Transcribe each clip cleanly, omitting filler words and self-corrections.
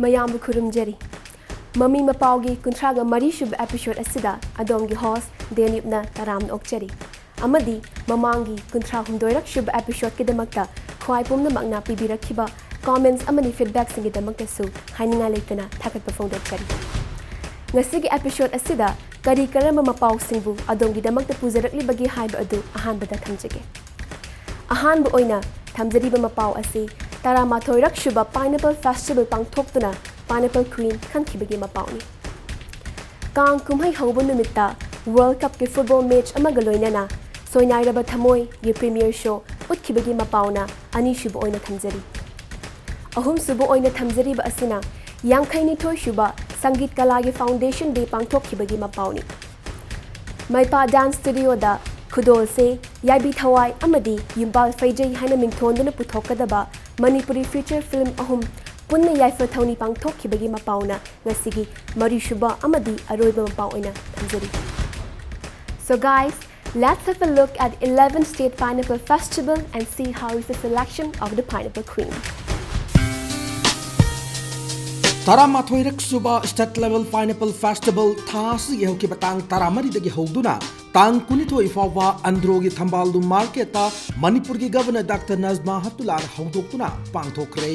Mayambu Kurumjeri. Mami Mapao gi kuntraga mari shub episode asida adom gi host Denipna Taram Okcheri. Amadi Mamangi kuntra humdoirak shub episode kidamakta khwai pumna magna pibirakhiba comments amani feedback singidamakta su haininga leitana thakat performed chari. Ngasigi episode asida kari karama mapao singbu adom gi damakta pujarakli bagi haiba adu ahanbada thamjage. Ahanbu oina thamjariba mapao asi Taramatoirak shuba Pineapple Festival pangthoktuna Pineapple Queen khankibagi mapauni. Kang kumhai hauba numita World Cup ke football match amaga loinana soinairaba thamoi gi premiere show utkibagi mapauna ani shuba oina thamjari. Ahum suba oina thamjari ba asina yangkhaini thoi shuba Sangeet Kala gi Foundation Day pangthokkibagi mapauni. Maipa Dance Studio da Khudol se Yaibi Thawai amadi Yumbal Faijai haina mingthonduna puthokadaba Manipuri feature film ahum punna yaifa thawni pangthokkibagi mapauna ngasigi mari shuba amadi aroiba mapau oina thamjari. So guys, let's have a look at 11th State Pineapple Festival and see how is the selection of the Pineapple Queen. Taramatoirak suba state level Pineapple Festival thasi yehoki batang taramari dagi hogduna tang kunithoi fawa androgi thambaldu marketa Manipur gi Governor Dr. Nazma Hatular hongdoktuna pangthokre.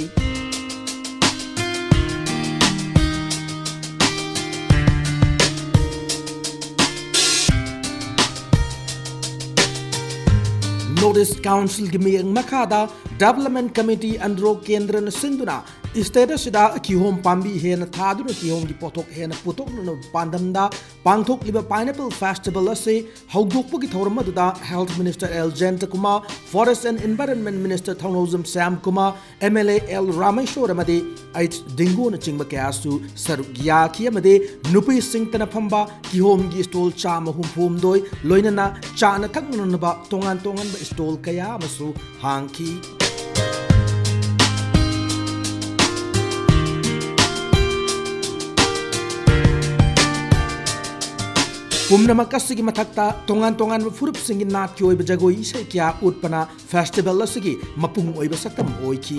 Notice Council Gimiyang Makada Development Committee Andro Kendra Sinduna Status da Kihom Pambi Hena Taduna Kihom di Potok Hena Putok no Pandamda Pangtok Liba Pineapple Festival Ase Haugdokpu Thormaduda Health Minister L. Jentakuma Forest and Environment Minister Thaunozam Sam Kuma MLA L. Rameshwaramade Ait Dingo na Chingba Kasu Sarugya Kiamade Nupi Singtana Pamba Kihom gi stol chama humpum doi Loinana Chana Tagnanaba Tongan Tongan ba stol kaya masu hangki. Pumna makasigi matakta tongan furup singi natki oiba jagoi isai kya utpana festival lasigi mapung oiba saktam oiki.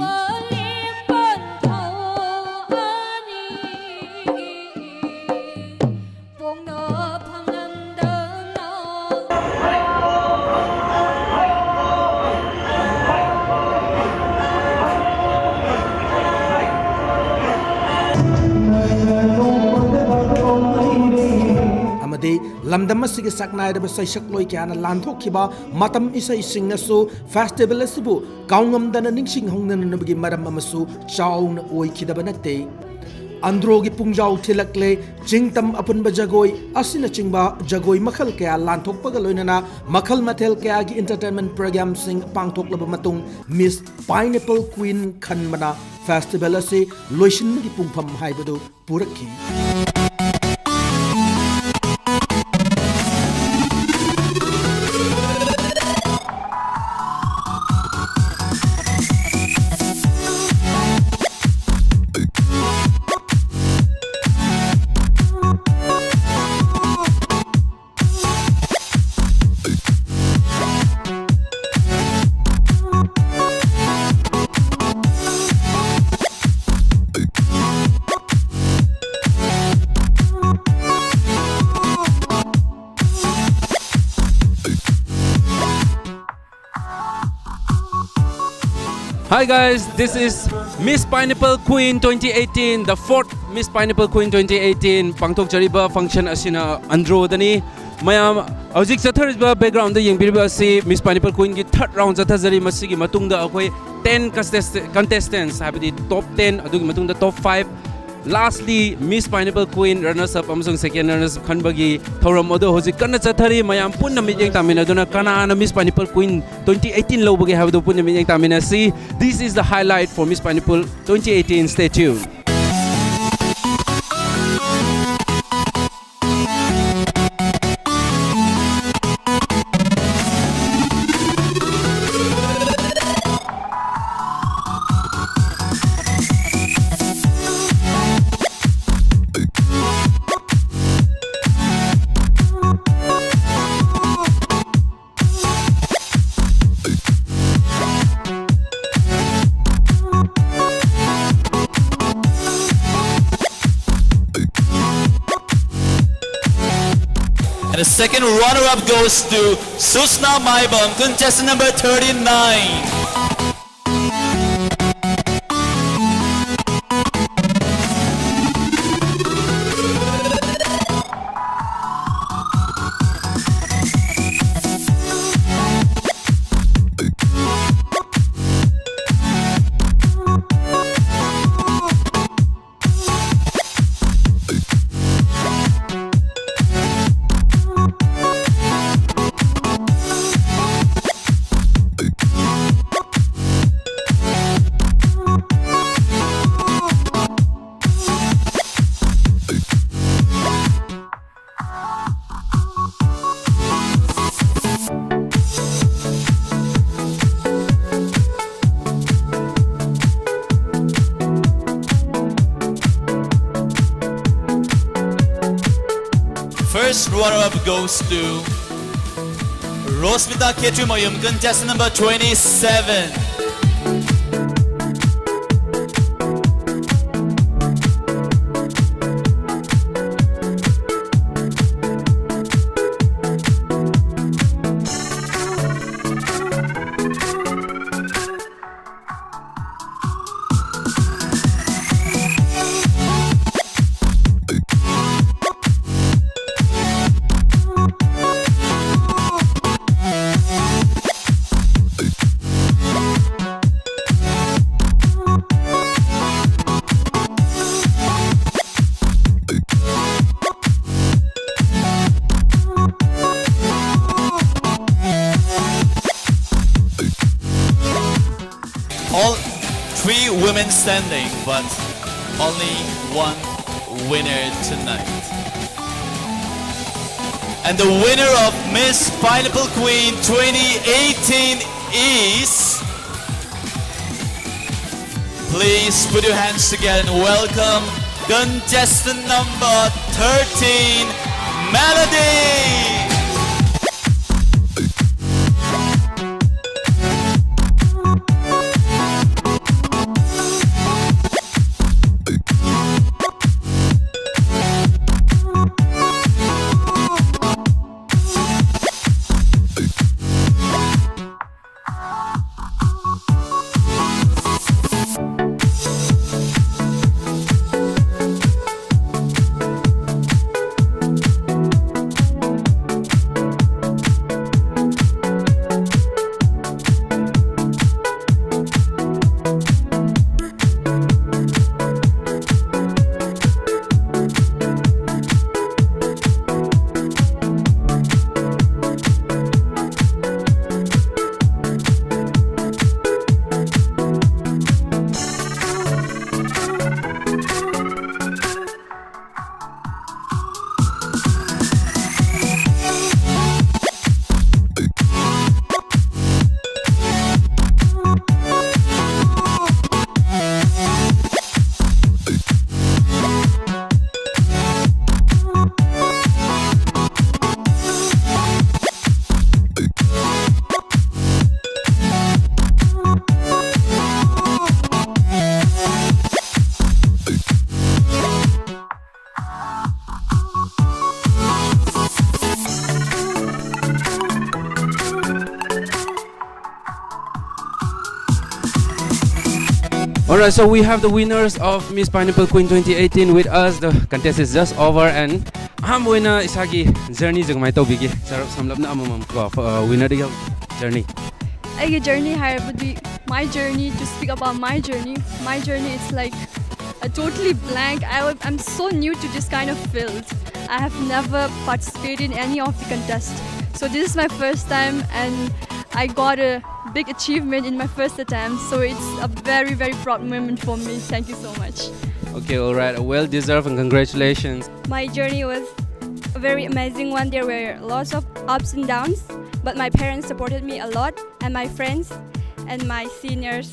Lamdam asigi saknairaba saisakloi kyana lanthokhiba matam isai singnasu festival asibu kaungam-dana ningsing hongnanabagi maram amasu chauna oikhidaba natte. Androgi pungjau thilakle chingtam apunba jagoi asina chingba jagoi makhal kaya lanthokpaga loinana makhal mathel kaya gi entertainment program sing pangthoklaba matung Miss Pineapple Queen khanbana festival ase loisingi pungpham haibadu purakhi. Hi guys, this is Miss Pineapple Queen 2018, the 4th Miss Pineapple Queen 2018 Pangtok Chariba function asina Andro Dani. Mayam Auzik Sathariba background the Yangpiriba asi Miss Pineapple Queen gi third round Sathazari Masigi Matungda akoi 10 contestants have the top 10 adugi matungda top 5. Lastly, Miss Pineapple Queen runners-up amasung second runners-up khanbagi thoram odo hoji kanna chathari mayam punna mijeng tamina dona kana Miss Pineapple Queen 2018 lobagi habdo punna mijeng tamina see. This is the highlight for Miss Pineapple 2018. Stay tuned. And the second runner-up goes to Susna Maibam, contestant number 39. First runner-up goes to Rosmita Ketrimayum, contestant number 27. All three women standing, but only one winner tonight. And the winner of Miss Pineapple Queen 2018 is... Please put your hands together and welcome contestant number 13, Melody! Alright, so we have the winners of Miss Pineapple Queen 2018 with us. The contest is just over and I'm winner isagi journey jagmai tawbigi sarap samlapna amamam ko winner the journey. Your journey my journey, to speak about my journey is like a totally blank. I'm so new to this kind of field. I have never participated in any of the contests, so this is my first time and I got a big achievement in my first attempt, so it's a very proud moment for me. Thank you so much. Okay, alright, well deserved and congratulations. My journey was a very amazing one. There were lots of ups and downs, but my parents supported me a lot, and my friends and my seniors.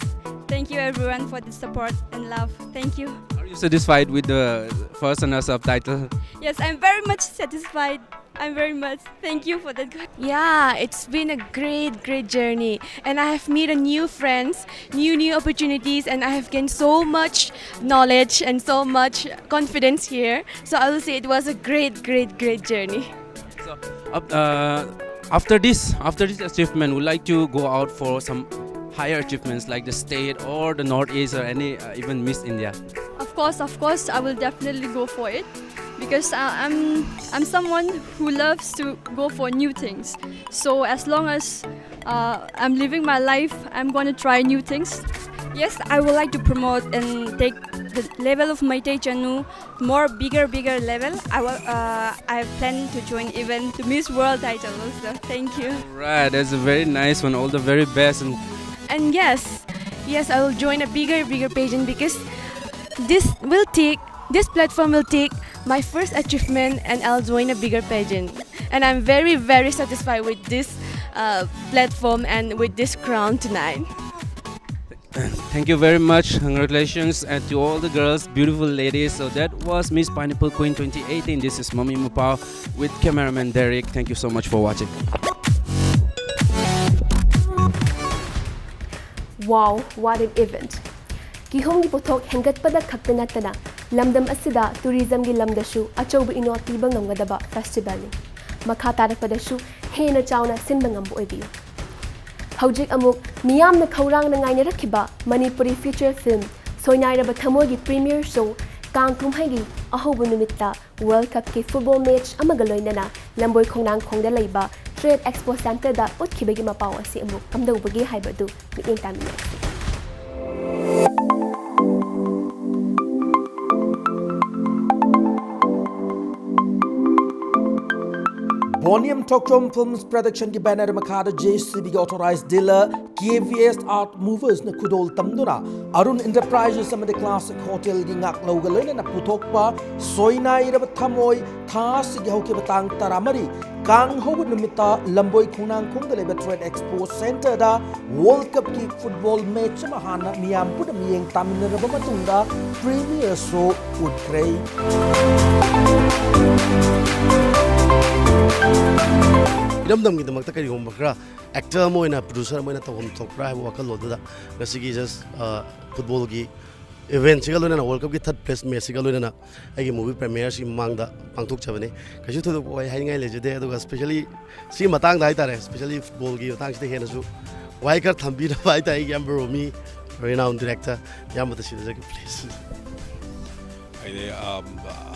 Thank you everyone for the support and love. Thank you. Are you satisfied with the first and subtitle? Yes, I'm very much satisfied. Thank you for that. Yeah, it's been a great journey, and I have made a new friends, new opportunities, and I have gained so much knowledge and so much confidence here. So I will say it was a great journey. So, after this achievement, would like to go out for some higher achievements like the state or the Northeast or any even Miss India. Of course, I will definitely go for it because I'm someone who loves to go for new things. So as long as I'm living my life, I'm going to try new things. Yes, I would like to promote and take the level of my channel more bigger level. I plan to join even the Miss World title also. Thank you. Right, that's a very nice one. All the very best. And yes, I will join a bigger pageant because this platform will take my first achievement and I'll join a bigger pageant. And I'm very satisfied with this platform and with this crown tonight. Thank you very much. Congratulations and to all the girls, beautiful ladies. So that was Miss Pineapple Queen 2018. This is Mami Mapao with cameraman Derek. Thank you so much for watching. Wow, what an event! Kihom gi pothok hengatpada khakta natana lamdam asida tourism gi lamdashu achauba inot piba ngamgadaba festival ni. Makha tarakpadashu hena chauna sinba ngambu oibiyu. Hojik amuk miyamna khaurang na ngaina rakhiba Manipuri feature film Soinairaba Thamoi gi premiere show Kang Kumhai gi ahobu numitta World Cup ki football match amaga loinana Lamboi Khongnang Khongda leiba Trade Expo Center da utkibagi mapao asi amuk kamdobagi haibadu miing taminasi. Bonium Tokchom Films Production ki banner makhada JCB ki authorized dealer KVS Art Movers na kudol tamduna Arun Enterprises samade classic hotel gi ngak lawga na puthokpa Soinai rab thamoi thas gi hoke batang taramari Kang hobu numita Lamboi Khongnang Khongda leba Trade Expo Center da World Cup ki football match mahana miyam puda miyeng taminaraba matungda premier show udkrei Idamdam gi damakta kari hom bakra actor moina producer moina tawom thokra ha wakal loda gasigi just football gi event sigalona na World Cup gi third place match sigalona na agi movie premiere si mangda pangthok chabane kasu thodo oi haingai lejede aduga especially si matang dai tare especially football gi matang site hena su wai kar thambi na bai tai gamber mi renowned director yamata sidajaki please I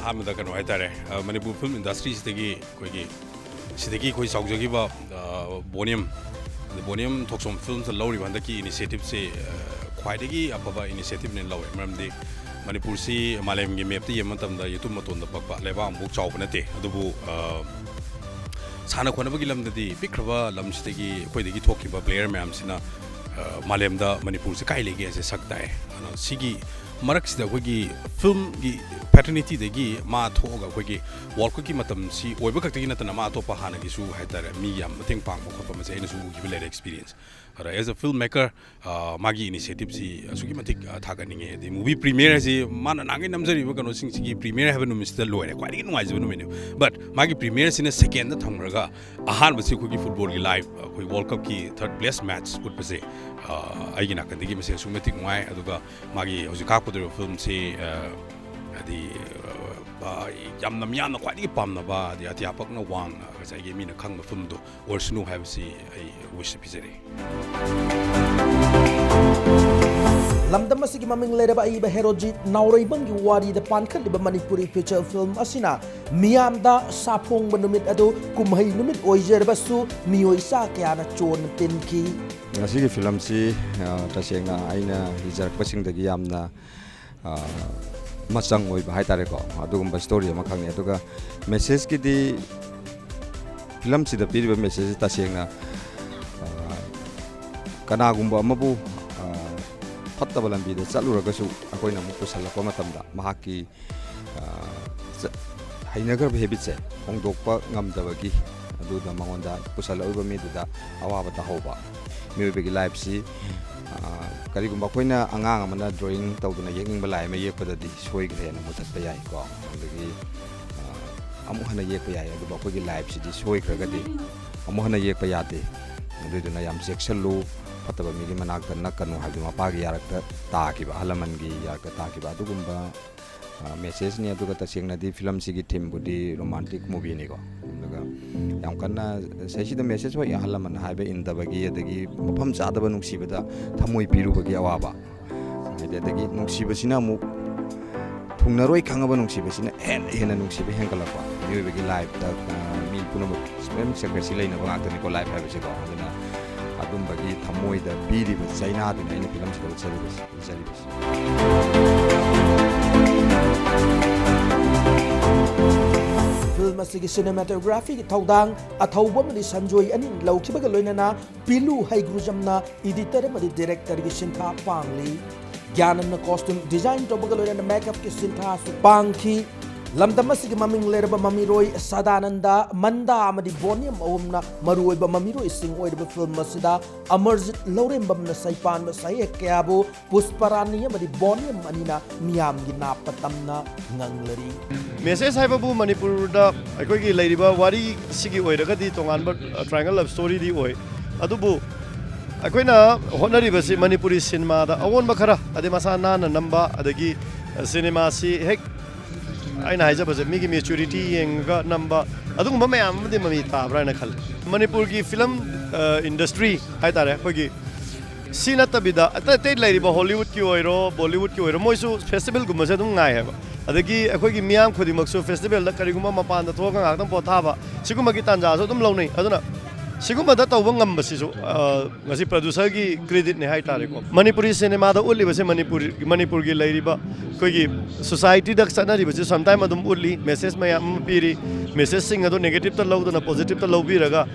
hamada kanu haitare Manipur film industry sidagi koi saujagi ba bonium thoksom films lawri bandaki initiative se khwaidagi ababa initiative ne lawe maramdi Manipur si malem gi map ti yamatam da youtube maton da bakpa leba amuk chawbna te adubu sana khonabagi lamdadi pikraba lamsidagi khoidagi thokiba player mayam sina malem da Manipur se kai legi ase saktai ana sigi marak sida khogi film gi paternity degi ma thoga khogi world cup ki matam si oiba khakti natana ma to pa hana gi su haitara mi yam mateng pang ko pa mase ina su gi le experience ara as a filmmaker magi initiative si asugi matik thaga ninge the movie premiere si mana nangi namjari ba kano sing si premiere have no mr loire kwai gi ngai jibnu menu but magi premiere sin second da thamraga ahan ba si khogi football gi live khoi world cup ki third place match put pase ai gi na kan digi mase su matik ngai aduga magi hoji ka pudo film si adi yamna miyamna khwadi pamna ba di atiapak na wang ga gi mina khangma film do orsunu have si ai wish pizere Lamdam asigi maming leraba iba herojit nauraiban gi wari da pankhan liba Manipuri feature film asina miyamda sapong banumit ado kumhai numit oijerba su miyoisa kya na chon tinki asigi film si tasengna aina hijar pasing dagi yamna masang oi ba haitare ko adugum story ma khangni aduga message ki di film si da piriba message tasengna kana gumba amabu fattaba lambi da chaluraga su akoina mu pusalakwa matamda mahaki hainagar habit se ongdokpa ngamdabagi aduda mangonda pusalauba mi duda awaba ta hoba mi life si karigumba koina angang amana drawing tawduna yekning balai ma yekpadadi soigre na mutatpa yai ko adagi amu hana yekpa yai adu ba kogi life si di soigragadi amu hana yekpa yade aduduna yam section fataba mi manak nakanu hadu mapagi yarakta takiba halaman gi yarakta takiba adugumba ꯃꯦꯁꯦꯖꯅꯤ ꯑꯗꯨꯒ ꯇꯁꯦꯡꯅꯗꯤ ꯐꯤꯂꯝꯁꯤꯒꯤ ꯊꯤꯝꯕꯨꯗꯤ romantic ꯃꯨꯚꯤꯅꯤꯀꯣ ꯑꯗꯨꯒ ꯌꯥꯝ ꯀꯟꯅ ꯁꯤꯗ message ꯍꯣꯏ ꯑꯍꯜ ꯂꯃꯟ ꯍꯥꯏꯕ ꯏꯟꯗꯕꯒꯤ ꯑꯗꯒꯤ ꯃꯐꯝ ꯆꯥꯗꯕ ꯅꯨꯡꯁꯤꯕꯗ ꯊꯃꯣꯏ ꯄꯤꯔꯨꯕꯒꯤ ꯑꯋꯥꯕ ꯍꯥꯏꯗꯤ ꯑꯗꯒꯤ ꯅꯨꯡꯁꯤꯕꯁꯤꯅ ꯑꯃꯨꯛ ꯊꯨꯡꯅꯔꯣꯏ ꯈꯪꯉꯕ ꯅꯨꯡꯁꯤꯕꯁꯤꯅ ꯍꯦꯟꯅ ꯅꯨꯡꯁꯤꯕ ꯍꯦꯟꯒꯠꯂꯛꯄ ꯃꯤꯑꯣꯏꯕꯒꯤ ꯂꯥꯏꯐꯇ ꯃꯤ ꯄꯨꯝꯅꯃꯛ ꯁꯦꯀ꯭ꯔꯦꯁꯤ ꯂꯩꯅꯕ ꯉꯥꯛꯇꯅꯤꯀꯣ ꯂꯥꯏꯐ ꯍꯥꯏꯕꯁꯤꯀꯣ ꯑꯗꯨꯅ ꯑꯗꯨꯝꯕꯒꯤ ꯊꯃꯣꯏꯗ ꯄꯤꯔꯤꯕ ꯆꯩꯅꯥꯗꯨꯅ ꯑꯩꯅ ꯐꯤꯂꯝꯁꯤꯗ ꯎꯠꯆꯔꯤꯕꯁꯤ ꯐꯤल्म ꯑꯁꯤꯒꯤ ꯁꯤꯅꯦꯃꯥꯇꯣꯒ꯭ꯔꯥꯐꯤꯒꯤ ꯊꯧꯗꯥꯡ ꯑꯊꯧꯕ ꯑꯃꯗꯤ ꯁꯟꯖꯣꯏ ꯑꯅꯤꯅ ꯂꯧꯈꯤꯕꯒ ꯂꯣꯏꯅꯅ ꯄꯤꯂꯨ ꯍꯩꯒ꯭ꯔꯨꯖꯝꯅ ꯏꯗꯤꯇꯔ ꯑꯃꯗꯤ ꯗꯤꯔꯦꯛꯇꯔꯒꯤ ꯁꯤꯟꯊꯥ ꯄꯥꯡꯂꯤ ꯒ꯭ꯌꯥꯅꯟꯅ ꯀꯣꯁꯇ꯭ꯌꯨꯝ ꯗꯤꯖꯥꯏꯟ ꯇꯧꯕꯒ ꯂꯣꯏꯅꯅ ꯃꯦꯀꯞꯀꯤ ꯁꯤꯟꯊꯥꯁꯨ ꯄꯥꯡꯈꯤ ꯂꯝꯗꯝ ꯑꯁꯤꯒꯤ ꯃꯃꯤꯡ ꯂꯩꯔꯕ ꯃꯃꯤꯔꯣꯏ ꯁꯥꯗꯥꯅꯟꯗ ꯃꯟꯗꯥ ꯑꯃꯗꯤ ꯕꯣꯅꯤꯌꯝ ꯑꯍꯨꯝꯅ ꯃꯔꯨꯑꯣꯏꯕ ꯃꯃꯤꯔꯣꯏꯁꯤꯡ ꯑꯣꯏꯔꯤꯕ ꯐꯤल्म ꯑꯁꯤꯗ ꯑꯃꯔꯖꯤꯠ ꯂꯧꯔꯦꯝꯕꯝꯅ ꯁꯩꯄꯥꯟꯕ ꯁꯩꯍꯦꯛ ꯀꯌꯥꯕꯨ ꯄꯨꯁꯄꯔꯥꯅꯤ ꯑꯃꯗꯤ ꯕꯣꯅꯤꯌꯝ ꯑꯅꯤꯅ ꯃꯤꯌꯥꯝꯒꯤ ꯅꯥꯞꯄ ꯇꯝꯅ ꯉꯪꯂꯔꯤ ꯃꯦꯁꯦꯖ ꯍꯥꯏꯕꯕꯨ ꯃꯅꯤꯄꯨꯔꯗ ꯑꯩꯈꯣꯏꯒꯤ ꯂꯩꯔꯤꯕ ꯋꯥꯔꯤ ꯁꯤꯒꯤ ꯑꯣꯏꯔꯒꯗꯤ ꯇꯣꯉꯥꯟꯕ ꯇ꯭ꯔꯥꯏꯡꯒꯜ ꯂꯚ ꯁ꯭ꯇꯣꯔꯤꯗꯤ ꯑꯣꯏ ꯑꯗꯨꯕꯨ ꯑꯩꯈꯣꯏꯅ ꯍꯣꯠꯅꯔꯤꯕꯁꯤ ꯃꯅꯤꯄꯨꯔꯤ ꯁꯤꯅꯦꯃꯥꯗ ꯑꯑꯣꯟꯕ ꯈꯔ ꯑꯗꯩ ꯃꯁꯥ ꯅꯥꯟꯅ ꯅꯝꯕ ꯑꯗꯒꯤ ꯁꯤꯅꯦꯃꯥꯁꯤ ꯍꯦꯛ ꯑꯩꯅ ꯍꯥꯏꯖꯕꯁꯦ ꯃꯤꯒꯤ ꯃꯦꯆꯨꯔꯤꯇꯤ ꯌꯦꯡꯉꯒ ꯅꯝꯕ ꯑꯗꯨꯒꯨꯝꯕ ꯃꯌꯥꯝ ꯑꯃꯗꯤ ꯃꯃꯤ ꯇꯥꯕ꯭ꯔꯥ ꯍꯥꯏꯅ ꯈꯜꯂꯤ ꯃꯅꯤꯄꯨꯔꯒꯤ ꯐꯤꯂꯝ ꯏꯟꯗꯁꯇ꯭ꯔꯤ ꯍꯥꯏꯇꯥꯔꯦ ꯑꯩꯈꯣꯏꯒꯤ ꯁꯤ ꯅꯠꯇꯕꯤꯗ ꯑꯇꯩ ꯑꯇꯩ ꯂꯩꯔꯤꯕ ꯍꯣꯂꯤꯋꯨꯗꯀꯤ ꯑꯣꯏꯔꯣ ꯕꯣꯂꯤꯋꯨꯗꯀꯤ ꯑꯣꯏꯔో ꯃꯣꯏꯁꯨ ꯐꯦꯁꯇꯤꯚꯦꯜꯒꯨꯝꯕꯁꯦ ꯑꯗꯨꯝ ꯉꯥꯏ ꯍꯥꯏꯕ ꯑꯗꯒꯤ ꯑꯩꯈꯣꯏꯒꯤ ꯃꯤꯌꯥꯝ ꯈꯨꯗꯤꯡꯃꯛꯁꯨ ꯐꯦꯁꯇꯤꯚꯦꯜꯗ ꯀꯔꯤꯒꯨꯝꯕ ꯃꯄꯥꯟꯗ ꯊꯣꯛꯑꯒ ꯉꯥꯏꯍꯥꯛꯇꯪ ꯄꯣꯊꯥꯕ ꯁꯤꯒꯨꯝꯕꯒꯤ ꯇꯥꯟꯖꯥꯁꯨ ꯑꯗꯨꯝ ꯂꯧꯅꯩ ꯑꯗꯨꯅ सिगुम्बदा तौबा ngambasisu ngasi producer gi credit ne hai tare ko manipuri cinema da ulibase manipur gi leiriba koigi society da sanari base sometime adum ulli message mayam piri message sing ado negative ta lawdana positive ta lawbi raga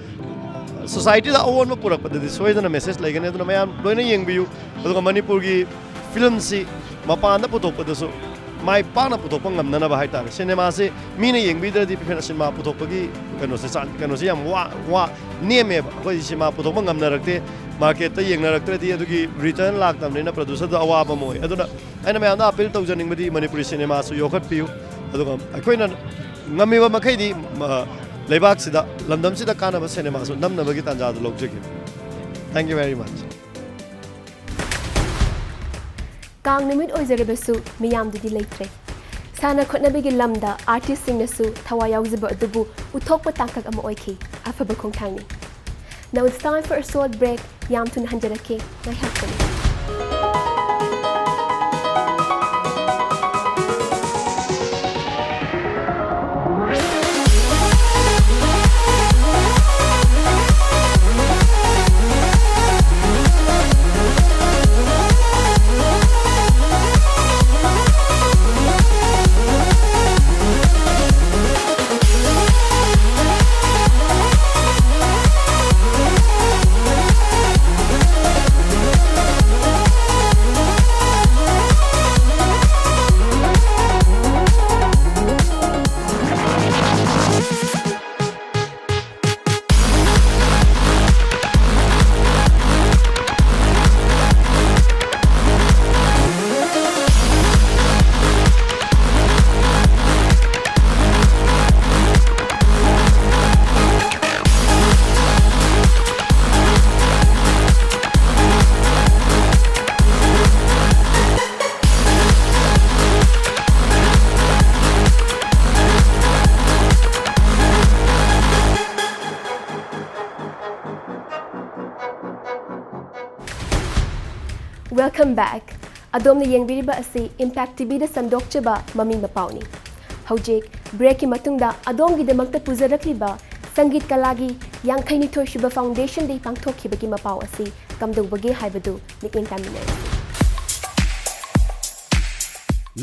society da awon ma purak padadi soidana message laigane aduna mayam loina yengbiu aduga manipur gi film si mapanda putok padasu mai pana putok ngamnana ba hai tare cinema se mine yengbidradi pifena cinema putok gi kano se yam wa neme ba koi cinema putok ngamnarakte market ta yengnaraktradi adugi return laktamnena producer da awaba moi aduna aina mayam da appeal tawjaning badi manipuri cinema su yokhat piu aduga akoina ngamiba makhaidi leibak sida lamdam sida kana ba cinema su namna bagi tanja da logjeki thank you very much Kang nimit oizaribasu miyamdudi leitre sana khotnabigi lamda artist singnasu thawa yawziba adubu uthokpa tangkak ama oikhi afaba khongthangni. Now it's time for a short break yam tun hanjarake ngai hakani. Welcome back. Adomna yengbiriba asi Impact TV da sandokchaba Mami Mapao ni. Hojik break ki matungda adom gi demakta pujarakliba Sangit Kalagi yang khaini thoi shuba foundation dei pangthokkhibagi Mapao asi kamdobage haibadu nikin taminai.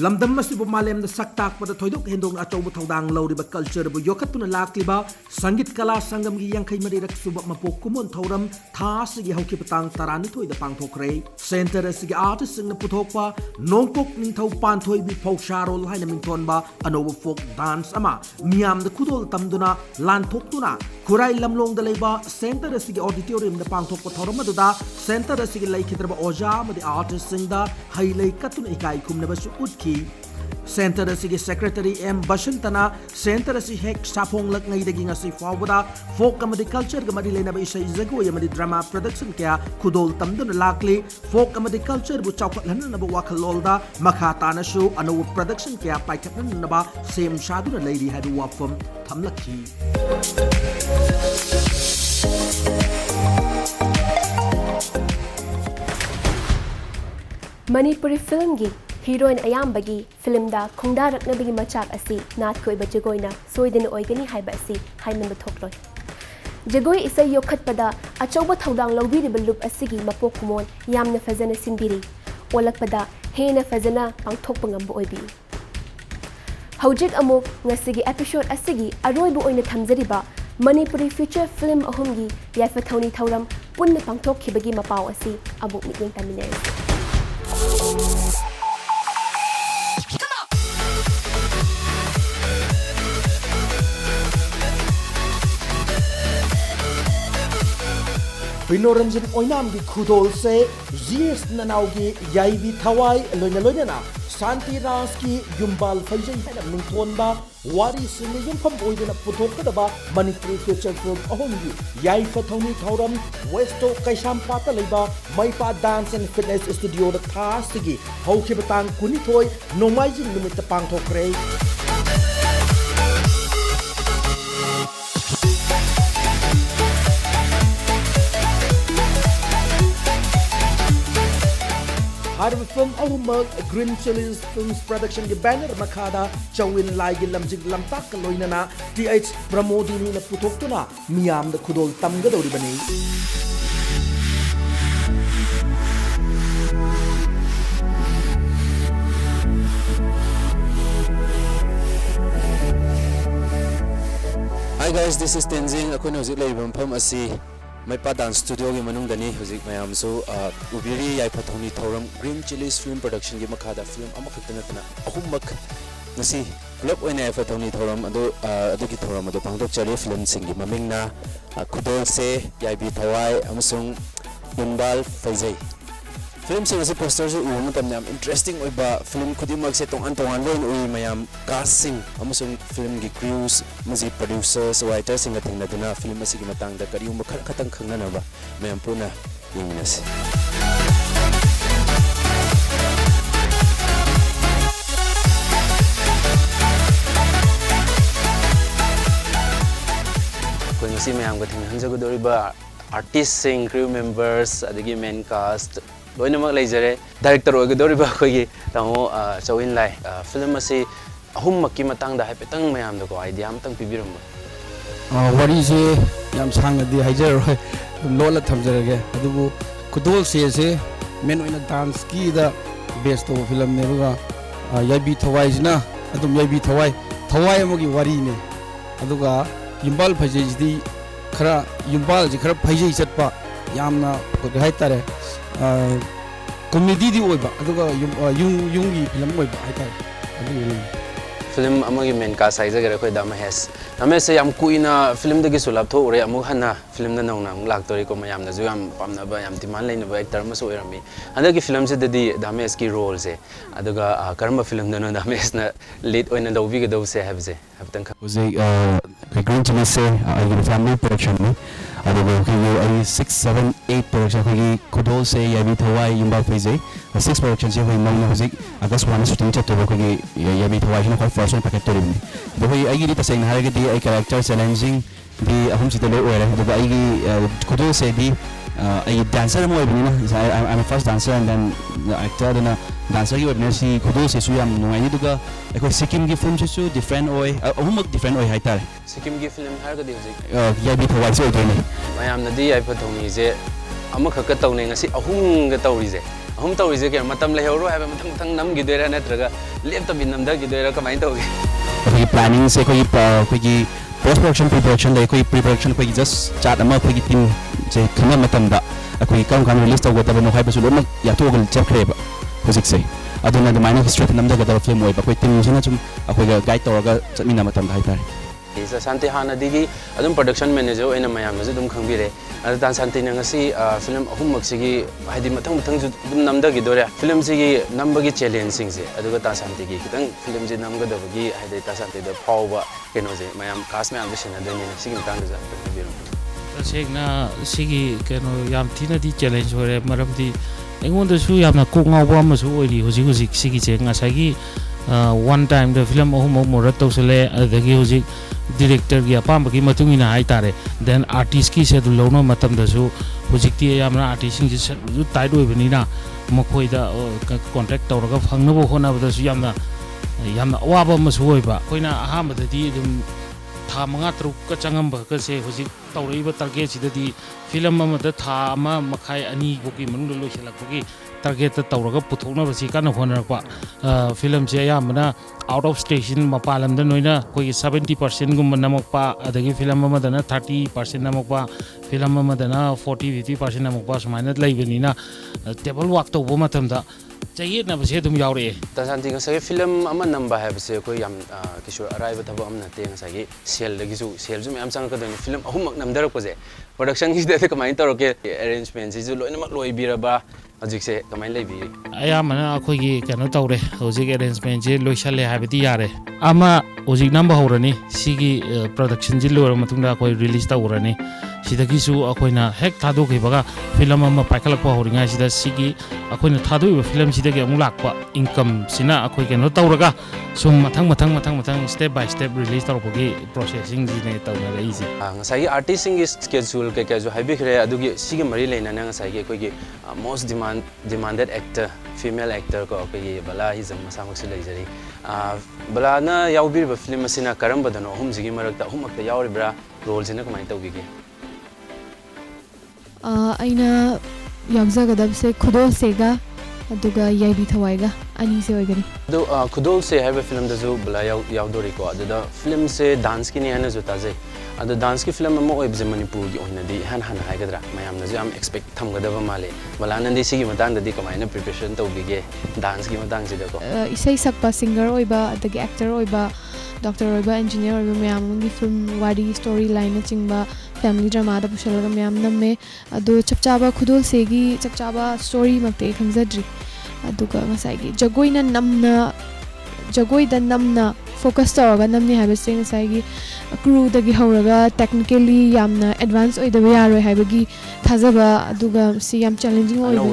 Lamdam masibu malem da saktak pada thoidok hendong achaubu thodang lauriba culture bu yokatuna lakliba sangit kala sangam gi yang khaimari rak suba mapok kumon thoram thas gi hauki patang tarani thoi da pangthokre center asigi artist sing na puthokpa nongkok ningthau panthoi bi phawsharol haina mingthonba anoba folk dance ama miam da khudol tamduna lanthokuna kurai lamlong da leiba center asigi auditorium da pangthokpa thoram aduda center asigi laikhidraba oja amadi artist sing da hailai katuna ikai khumna basu ut Center asigi Secretary M. Bashantana Center asi hek saponglat ngaidagi ngasi fawada folk amadi culture gamadi lenaba isai jagoi amadi drama production kya khudol tamdun lakli folk amadi culture bu chawkatlan naba wakhalolda makha tanashu anu production kya paikhatnan naba sem shaduna lady hadu wafam thamlakhi Manipuri film gi heroine ayambagi film da khongdaraknabagi machak asi nat koiba jagoina soidena oigani haiba asi haimanba thokloi jagoi isai yokhatpada achauba thodang lawbiriba loop asigi mapok kumon yamna fazana sinbiri olakpada hena fazana pangthokpa ngamba oibi hojik amuk ngasigi episode asigi aroibu oina thamjariba Manipuri feature film ahumgi yaifa thoni thauram punna pangthokhibagi mapao asi abuk mitling taminai Pinoranjin oinam gi khudol se GS nanaugi yaibi thawai loina na Santi Ranski yumbal faijai hena nungthonba wari sini yumpham oidena puthokadaba Manipuri feature film ahomgi yaifa thoni thauram Westo Kaisham Pata leiba Maipa Dance and Fitness Studio da thasigi haukibatang kunithoi nomaijin numit pangthokre Harvard Film Ahumag Green Chilies Films Production के banner मखादा चौविन लाइगे लमजिग लमताक लोइनना TH Pramodini न पुथोक्तुना मियाम the खुदोल तमगदौरी बने Hi guys, this is Tenzing. Ako na hujik laibam pham asi Maipa Dance Studio gi manung dani hujik mayam so ubiri yai phathoni thoram Green Chilies Film Production gi makhada film amakhakta natna ahumak nasi club oina yai phathoni thoram adu gi thoram adu pangdok chali film sing gi mamingna khudol se yai bi thawai amasung bunbal faizai film sing ase poster se u matam yam interesting oiba film khudimak se tong an loin ui mayam casting amasung film gi crews mazi producers writers sing athing duna film ase gi matang da kari umba khatang khangna na ba mayam puna yingnas ko ngasi mayam ga thing hanjago doriba artists sing crew members adigi main cast loinamak leijare director oigadoriba khoigi tamo chawin lai film asi ahummakki matangda haipetang mayam da ko idea amtang pibiramba wari se yam sangadi haijaroi lola thamjarage adubu kudol se men oina dance ki da best of film ne buga yabi thawai jina adum yabi thawai amogi wari ne aduga yimbal phajei di khara yimbal ji khara phajei chatpa yamna ko haitare comedy di oiba aduga yung film oiba haitare adu film amagi main cast size gare khoi dama has name se yam kuina film dagi sulap tho ure amu hana film na nong nam lak tori ko mayam na ju yam pamna ba yam timan lein ba actor ma so irami andagi film se dadi dama has ki role se aduga karma film na no dama has na lead oina lobi ga do se have se habtang Jose Green Chilies se ai family production ni aduga ki ai 6 7 8 production ki kudol se yabi thawai yumba phase 6 production se hoi mong na hojik August 1 shooting chat to ko ki yabi thawai jina khoi first one packet to rim do hoi ai gi ta seng har gi di ai character challenging di ahum si tele ore do ai gi kudol se di ai dancer mo ibni na I'm a first dancer and then the actor dana dancer gi ibni si kudol se su yam no ai duga ai Sikkim gi film se su different oi ahumuk different oi haitar Sikkim gi film har ga di hojik yabi thawai se oi ne mayam na di ai phathoni je amakha ka tawne ngasi ahum ga tawri je ahum tawri je ke matam lehoro ha mathang nam gi dera natraga lep ta binam da gi dera kamai tawge koi planning se koi post production pre production le koi pre production koi just chat ama koi team je khana matam da koi kam release taw ga no hai basu lo ya to gal chap khre ba hojik se aduna the minor history nam da ga film oi ba koi team jina chum koi ga guide to ga chatmina matam da hai tare Santi hanadigi adum production manager oina mayamna adum khangbire ada Santi na ngasi film ahummak sigi haidi mathang mathang dum namda gi dore film sigi nambagi challenge sing se aduga ta Santi gi kitang film ji namga dabagi haidi ta Santi da phawba keno je mayam cast mayam bisena deni sigi tang da biro segna sigi keno yam thina di challenge hore maram di engon da su yamna ko ngawba ma su ori hoji hoji sigi che ngasagi one time the film ahum morat tawsale adagi hoji director gi apam gi matungina hai tare then artist ki se du lono matam da su hoji ti yamna artist sing ji tai doi bani na makhoi da contract tawraga phangna bo hona ba su yamna waba ma su hoiba koina aham da di dum tha manga truk ka changam ba ka se hoji tawrei ba target si da di film ma da tha ma makhai ani bo ki manung lo selak gi target tawraga puthokna ba si kana honra pa film se yamna out of station mapalam da noina koi 70% gum namak pa adagi film ma da na 30% namak pa film ma da na 40-50% namak pa sumaina laibani na table work to bo matam da chaye na base dum yaure ta Santi ngasagi film ama namba ha base koi yam kishor arai ba thaba amna te ngasagi sel dagi su sel zum yam sang ka da film ahum namdar ko je production gi de kamai toroke arrangement ji ju loina mak loi biraba ajikse kamai leibi ayamana akhoi gi kano tawre hojik arrangement je loisale habiti yare ama hojik namba horani sigi production ji lor matungda akhoi release tawrani sidagi su akhoina hek thado ke baga film ama paikhalak pa horinga sida sigi akhoina thado film sidagi amuk lakpa income sina akhoi keno tawraga sum mathang step by step release tawrpogi processing ji ne tawna rei ji ngasai artist sing schedule ke ke jo haibi khre adugi sigi mari leina na ngasai ge koi gi most demanded actor female actor ko koi bala hi jam masamak se leijari bala na yaubir ba film asina karam badano hum jigi marakta humakta yauribra role sina kamai tawgige aina yagzagadab se khudol sega aduga yaibi thawaiga ani se oigani do khudol se haiba film da jo bala yaudori ko aduda film se dance ki ne ana jo taje adu dance ki film ma oib je Manipur gi oina di han haigadra mayam na jo am expect thamgadaba male bala nandi sigi matang da di kamaina preparation tawbige dance ki matang se da ko isai sakpa singer oiba adagi actor oiba doctor oiba engineer oiba mayam gi film wadi storyline chingba family drama da pushalaga mayam namme adu chapchaba khudol segi chapchaba story makte khangzadri aduga ngasai gi jagoina namna focus tawraga namni haiba se ngasai gi crew dagi horaga technically yamna advance oidaba yaroi haiba gi thazaba aduga si yam challenging oiba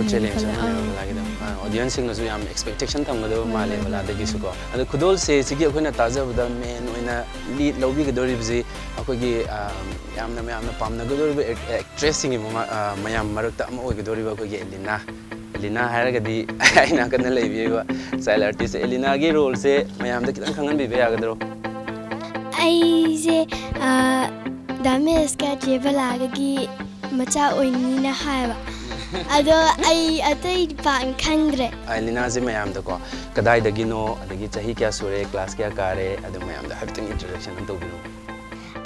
audience sing nasu yam expectation thamgadaba male bala dagi su ko adu khudol se sigi akhona tajabada main oina lead lobby ga dori bji akhogi yamna pamna ga dori actress sing mayam marakta ama oi ga dori ba akhogi Elina haraga di aina kana leibi ba child artist Elina gi role se mayam da kitang khangan bi be agadro ai je dames ka jebala gi macha oini na haiba ado ai atai pan khangre Elina je mayam da ko kadai da gino adagi chahi kya sure class kya kare adu mayam da habiting introduction am tobino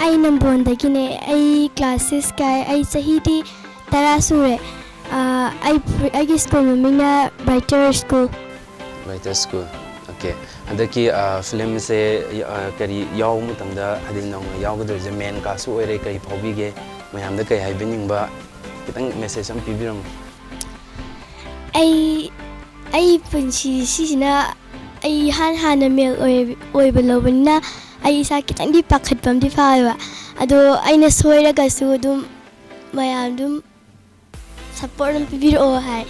ai nambon da gine ai classes kai ai chahi di tara sure I guess school mina writer school okay adaki film se kari yaw mutamda hadin nong yaw gadar je main ka su ore kari phobige mayam da kai haibening ba kitang message am pibiram ai punchi sina ai han mel oi belobna ai sa kitang di pakhat pam di fa ado ai na soira ga su dum mayam dum support and video hai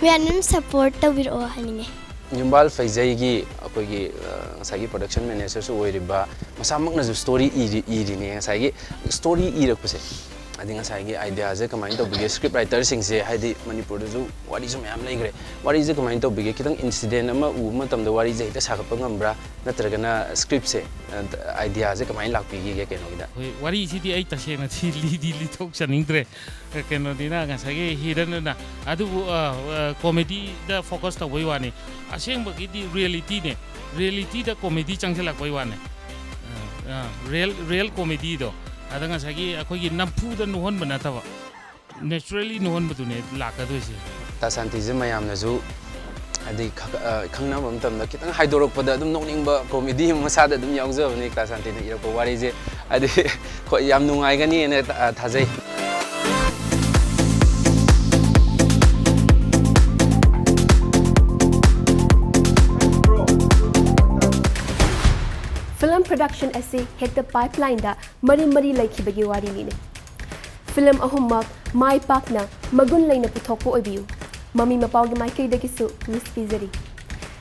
we are support to video haninge Yumbal Faizai gi akogi sagi production manager su oiriba masamak na story iri ne sagi story irak puse adinga sagi idea je kamai to bige script writer sing se haidi Manipur ju wari ju mayam laigre wari je kamai to bige kitang incident ama u matam da wari je ta sakap ngambra natragana script se idea je kamai lakpi gi ke no gida wari si di ai ta se na thi li thok saningdre ke no dina ga sagi hidden na adu comedy da focus ta wai wani aseng bagi di reality da comedy changela koi wane real comedy do adanga sagi akhoi nampu da nuhon bana ta naturally nuhon batu ne laka do se ta santi je mayam na ju ꯑꯗꯩ ꯈꯪꯅꯕ ꯃꯇꯝꯗ ꯈꯤꯇꯪ ꯍꯥꯏꯗꯣꯔꯛꯄꯗ ꯑꯗꯨꯝ ꯅꯣꯛꯅꯤꯡꯕ comedy ꯃꯁꯥꯗ ꯑꯗꯨꯝ ꯌꯥꯎꯖꯕꯅꯤ class 19ꯗ ꯏꯔꯛꯄ ꯋꯥꯔꯤꯁꯦ ꯍꯥꯏꯗꯤ ꯍꯣꯏ ꯌꯥꯝ ꯅꯨꯡꯉꯥꯏꯒꯅꯤꯅ ꯊꯥꯖꯩ Film production asi hekta pipeline da mari laikhibagi wari ni. Film ahummak mai pakna magun laina puthokpo obiu. Mami Mapao gi mai kaidagi su miss pizari.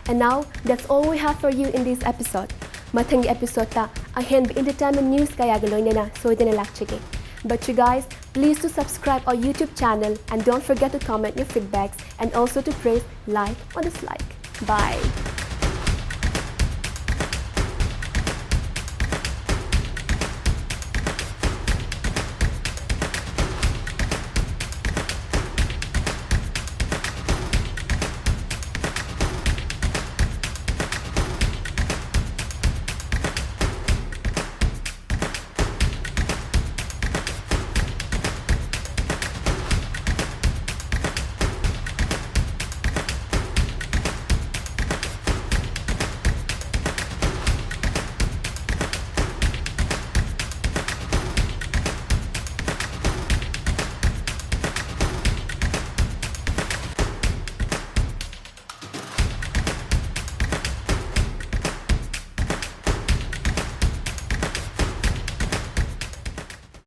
And now that's all we have for you in this episode. Mathangi episode ta ahen entertainment news kaya galoina na soidena lakchige. But you guys, please to subscribe our YouTube channel and don't forget to comment your feedbacks and also to press like on this like. Bye.